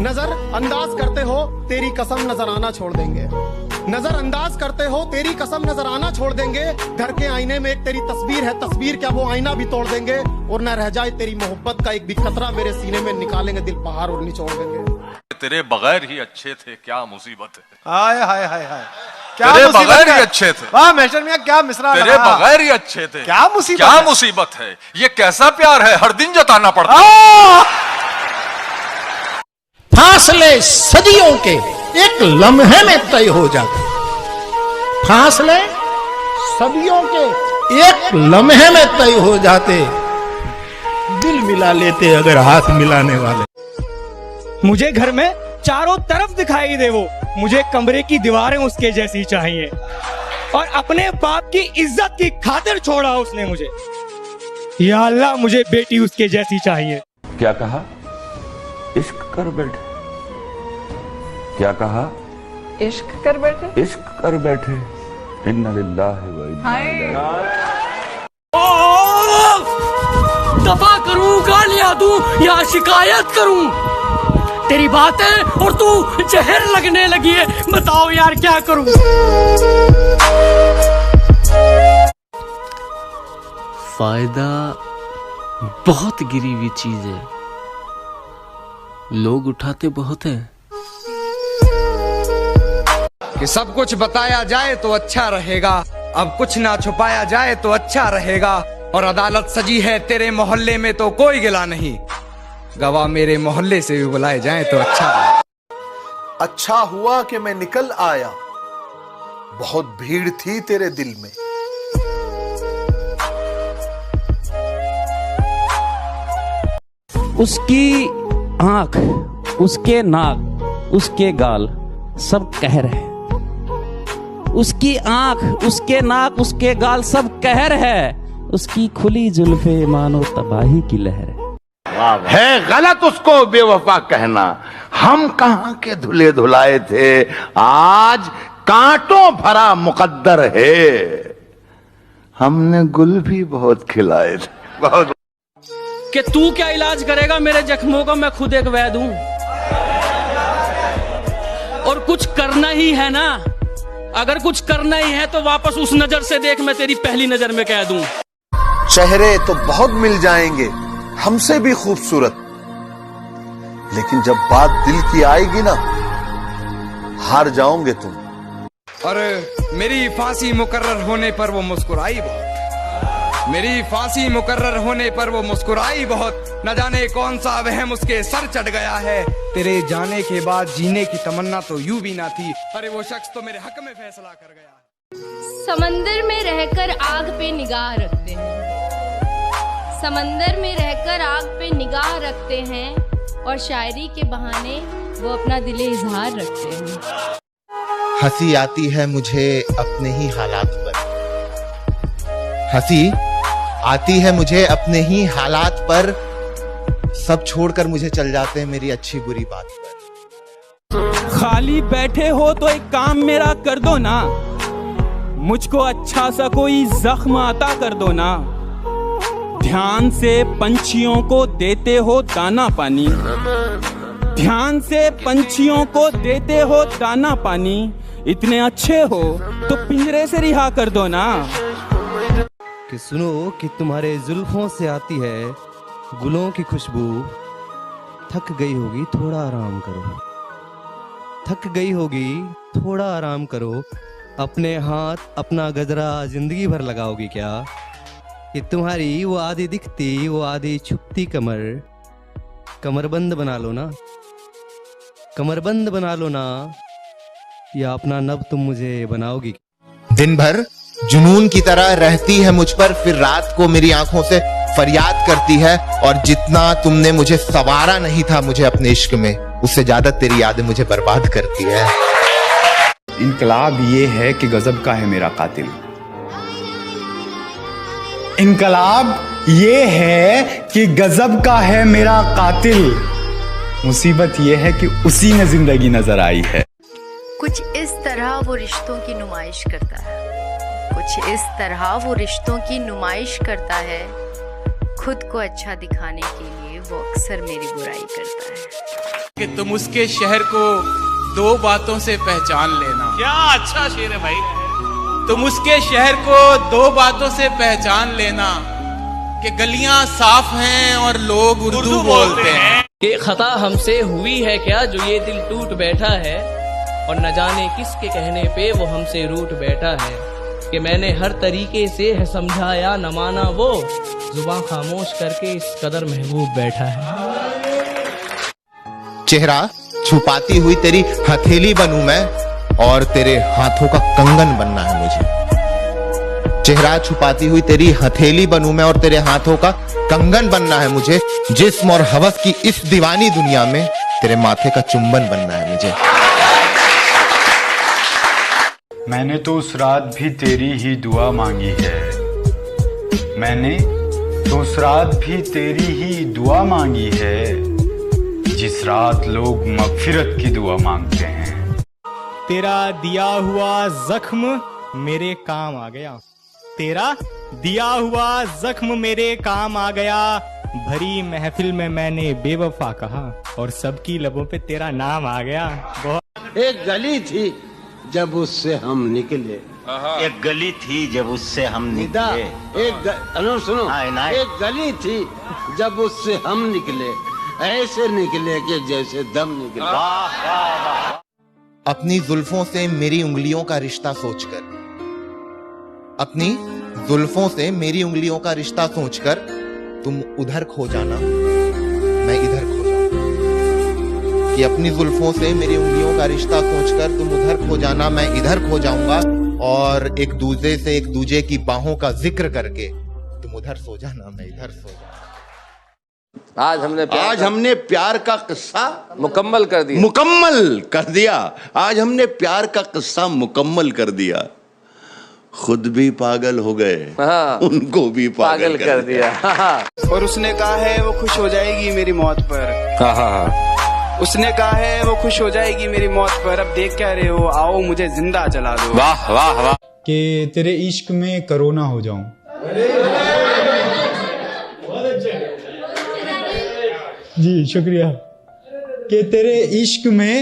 नजर अंदाज करते हो तेरी कसम नजर आना छोड़ देंगे। नजर अंदाज करते हो तेरी कसम नजर आना छोड़ देंगे। घर के आईने में एक तेरी तस्वीर है, तस्वीर क्या वो आईना भी तोड़ देंगे। और न रह जाए तेरी मोहब्बत का एक भी कतरा मेरे सीने में, निकालेंगे दिल पहाड़ और निचोड़ देंगे। तेरे बगैर ही अच्छे थे, क्या मुसीबत है। हाय हाय हाय हाय, क्या तेरे मुसीबत बगैर है? ही अच्छे थे। वाह मेस्टर मियां, क्या मिसरा तेरे लगा। बगैर ही अच्छे थे। क्या मुसीबत क्या है? मुसीबत है? ये कैसा प्यार है, हर दिन जताना पड़ता। फासले सदियों के एक लम्हे में तय हो जाते। फासले सदियों के एक लम्हे में तय हो जाते। दिल मिला लेते अगर हाथ मिलाने वाले। मुझे घर में चारों तरफ दिखाई दे वो, मुझे कमरे की दीवारें उसके जैसी चाहिए। और अपने बाप की इज्जत की खातिर छोड़ा उसने मुझे। या अल्लाह, मुझे बेटी उसके जैसी चाहिए। क्या कहा? इश्क कर बैठे। क्या कहा? इश्क कर बैठे। इश्क कर बैठे। इन्ना लिल्लाहि व इन्ना इलैहि। दफा करूं, गालियां दूं या शिकायत करूं? तेरी बातें और तू जहर लगने लगी है। बताओ यार क्या करूं? फायदा बहुत गिरी हुई चीज है, लोग उठाते बहुत है। कि सब कुछ बताया जाए तो अच्छा रहेगा, अब कुछ ना छुपाया जाए तो अच्छा रहेगा। और अदालत सजी है तेरे मोहल्ले में तो कोई गिला नहीं, गवाह मेरे मोहल्ले से भी बुलाए जाएं तो अच्छा रहेगा। अच्छा हुआ कि मैं निकल आया, बहुत भीड़ थी तेरे दिल में। उसकी आंख, उसके नाक, उसके गाल सब कहर है। उसकी आंख, उसके नाक, उसके गाल सब कहर है। उसकी खुली जुल्फे मानो तबाही की लहर है। गलत उसको बेवफा कहना, हम कहां के धुले धुलाए थे, आज कांटों भरा मुकद्दर है। हमने गुल भी बहुत खिलाए थे, बहुत। कि तू क्या इलाज करेगा मेरे जख्मों का, मैं खुद एक वैद हूं। और कुछ करना ही है ना, अगर कुछ करना ही है तो वापस उस नजर से देख, मैं तेरी पहली नजर में कह दूं। चेहरे तो बहुत मिल जाएंगे हमसे भी खूबसूरत, लेकिन जब बात दिल की आएगी ना, हार जाओगे तुम। और मेरी फांसी मुकर्रर होने पर वो मुस्कुराई बहुत। मेरी फांसी मुकर्रर होने पर वो मुस्कुराई बहुत। न जाने कौन सा वहम उसके सर चढ़ गया है। तेरे जाने के बाद जीने की तमन्ना तो यूं भी ना थी। अरे वो शख्स तो मेरे हक में फैसला कर गया। समंदर में रहकर आग पे निगाह रखते हैं, समंदर में रहकर आग पे निगाह रखते हैं। और शायरी के बहाने वो अपना दिले इजहार रखते हैं। हंसी आती है मुझे अपने ही हालात पर। हंसी आती है मुझे अपने ही हालात पर। सब छोड़कर मुझे चल जाते हैं मेरी अच्छी बुरी बात पर। खाली बैठे हो तो एक काम मेरा कर दो ना, मुझको अच्छा सा कोई जख्म आता कर दो ना। ध्यान से पंछियों को देते हो दाना पानी, ध्यान से पंछियों को देते हो दाना पानी। इतने अच्छे हो तो पिंजरे से रिहा कर दो ना। कि सुनो कि तुम्हारे जुल्फों से आती है गुलों की खुशबू। थक गई होगी थोड़ा आराम करो, थक गई होगी थोड़ा आराम करो। अपने हाथ अपना गजरा जिंदगी भर लगाओगी क्या? कि तुम्हारी वो आधी दिखती वो आधी छुपती कमर, कमरबंद बना लो ना, कमरबंद बना लो ना। या अपना नब तुम मुझे बनाओगी? दिन भर जुनून की तरह रहती है मुझ पर, फिर रात को मेरी आंखों से फरियाद करती है। और जितना तुमने मुझे सवारा नहीं था मुझे अपने इश्क में, उससे ज्यादा तेरी यादें मुझे बर्बाद करती है। इनकलाब ये है कि गजब का है मेरा कातिल। इनकलाब ये है कि गजब का है मेरा कातिल। मुसीबत ये है कि उसी में जिंदगी नजर आई है। कुछ इस तरह वो रिश्तों की नुमाइश करता है, कुछ इस तरह वो रिश्तों की नुमाइश करता है। खुद को अच्छा दिखाने के लिए वो अक्सर मेरी बुराई करता है। कि तुम उसके शहर को दो बातों से पहचान लेना। क्या अच्छा शेर है भाई। तुम उसके शहर को दो बातों से पहचान लेना, कि गलियां साफ हैं और लोग उर्दू बोलते हैं। कि खता हमसे हुई है क्या जो ये दिल टूट बैठा है, और न जाने किसके कहने पे वो हमसे रूठ बैठा है। कि मैंने हर तरीके से है समझाया न माना वो, जुबान खामोश करके इस कदर महबूब बैठा है। चेहरा छुपाती हुई तेरी हथेली बनूं मैं, और तेरे हाथों का कंगन बनना है मुझे। चेहरा छुपाती हुई तेरी हथेली बनूं मैं, और तेरे हाथों का कंगन बनना है मुझे। जिस्म और हवस की इस दीवानी दुनिया में तेरे माथे का चुंबन बनना है मुझे। मैंने तो उस रात भी तेरी ही दुआ मांगी है। मैंने तो उस रात भी तेरी ही दुआ मांगी है, जिस रात लोग मगफिरत की दुआ मांगते हैं। तेरा दिया हुआ जख्म मेरे काम आ गया। तेरा दिया हुआ जख्म मेरे काम आ गया। भरी महफिल में मैंने बेवफा कहा, और सबकी लबों पे तेरा नाम आ गया। एक गली थी जब उससे हम निकले। एक गली थी जब उससे हम निकले। सुनो, एक गली थी जब उससे हम निकले, ऐसे निकले कि जैसे दम निकले। अपनी जुल्फों से मेरी उंगलियों का रिश्ता सोचकर, अपनी जुल्फों से मेरी उंगलियों का रिश्ता सोचकर तुम उधर खो जाना, मैं इधर खो जाऊंगा। कि अपनी जुल्फों से मेरी उंगलियों का रिश्ता सोचकर तुम उधर खो जाना, मैं इधर खो जाऊंगा। और एक दूसरे से एक दूजे की बाहों का जिक्र करके तुम उधर सो जाना, मैं इधर सो जाऊंगा। आज हमने प्यार का किस्सा मुकम्मल कर दिया। आज हमने प्यार का किस्सा मुकम्मल कर दिया। खुद भी पागल हो गए, उनको भी पागल कर दिया। और उसने कहा है वो खुश हो जाएगी मेरी मौत पर। उसने कहा है वो खुश हो जाएगी मेरी मौत पर। अब देख क्या रहे हो, आओ मुझे जिंदा जला दो। वाह वाह वाह। कि तेरे इश्क में कोरोना हो जाऊं। जी शुक्रिया। कि तेरे इश्क में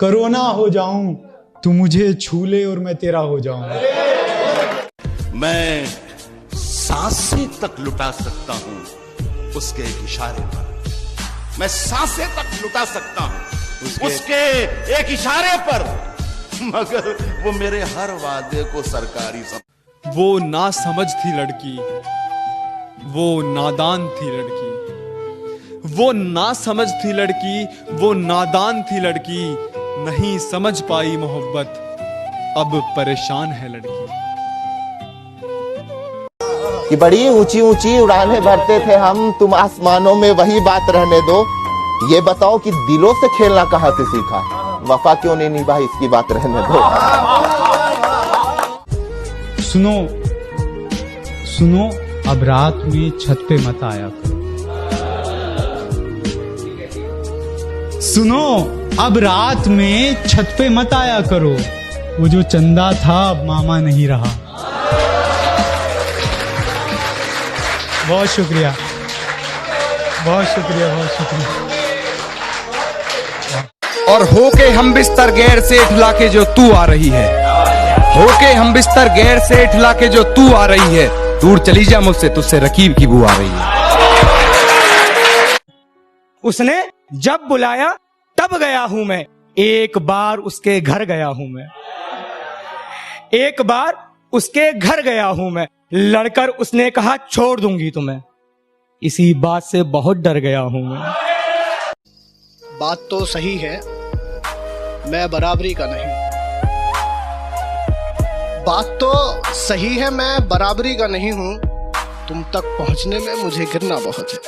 कोरोना हो जाऊं, तू मुझे छू ले और मैं तेरा हो जाऊं। मैं सांसें तक लुटा सकता हूं उसके एक इशारे पर। मैं सांसें तक लुटा सकता हूं उसके एक इशारे पर, मगर वो मेरे हर वादे को सरकारी वो ना समझ थी लड़की, वो नादान थी लड़की। वो ना समझ थी लड़की, वो नादान थी लड़की। नहीं समझ पाई मोहब्बत, अब परेशान है लड़की। कि बड़ी ऊंची ऊंची उड़ानें भरते थे हम, तुम आसमानों में वही बात रहने दो। ये बताओ कि दिलों से खेलना कहाँ से सीखा, वफा क्यों नहीं निभाई, इसकी बात रहने दो। सुनो सुनो, अब रात में छत पे मत आया करो। सुनो, अब रात में छत पे मत आया करो। वो जो चंदा था अब मामा नहीं रहा। बहुत शुक्रिया, बहुत शुक्रिया, बहुत शुक्रिया। और होके हम बिस्तर गैर से ठुला के जो तू आ रही है, होके हम बिस्तर गैर से ठुला के जो तू आ रही है, दूर चली जा मुझसे, तुझसे रकीब की बू आ रही है। उसने जब बुलाया तब गया हूं मैं, एक बार उसके घर गया हूं मैं। एक बार उसके घर गया हूं मैं, लड़कर उसने कहा छोड़ दूंगी तुम्हें। इसी बात से बहुत डर गया हूं मैं। बात तो सही है, मैं बराबरी का नहीं। बात तो सही है, मैं बराबरी का नहीं हूं। तुम तक पहुंचने में मुझे गिरना बहुत है।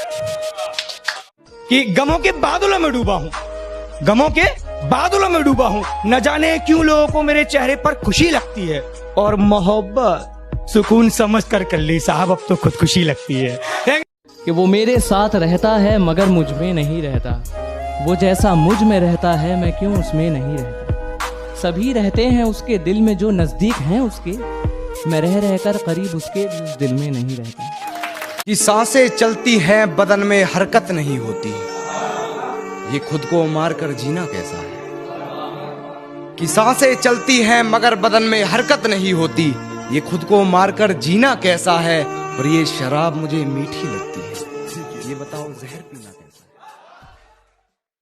कि गमों के बादलों में डूबा हूं, गमों के बादलों में डूबा हूं। न जाने क्यों लोगों को मेरे चेहरे पर खुशी लगती है, और मोहब्बत सुकून समझ कर ली साहब, अब तो खुदकुशी लगती है। कि वो मेरे साथ रहता है मगर मुझ में नहीं रहता। वो जैसा मुझ में रहता है मैं क्यों उसमें नहीं रहता। सभी रहते हैं उसके दिल में जो नजदीक हैं उसके, मैं रह रहकर करीब उसके दिल में नहीं रहता। कि सांसें चलती हैं बदन में हरकत नहीं होती, ये खुद को मारकर जीना कैसा है। कि सांसें चलती हैं मगर बदन में हरकत नहीं होती, ये खुद को मारकर जीना कैसा है। और ये शराब मुझे मीठी लगती है, ये बताओ जहर पीना कैसा है।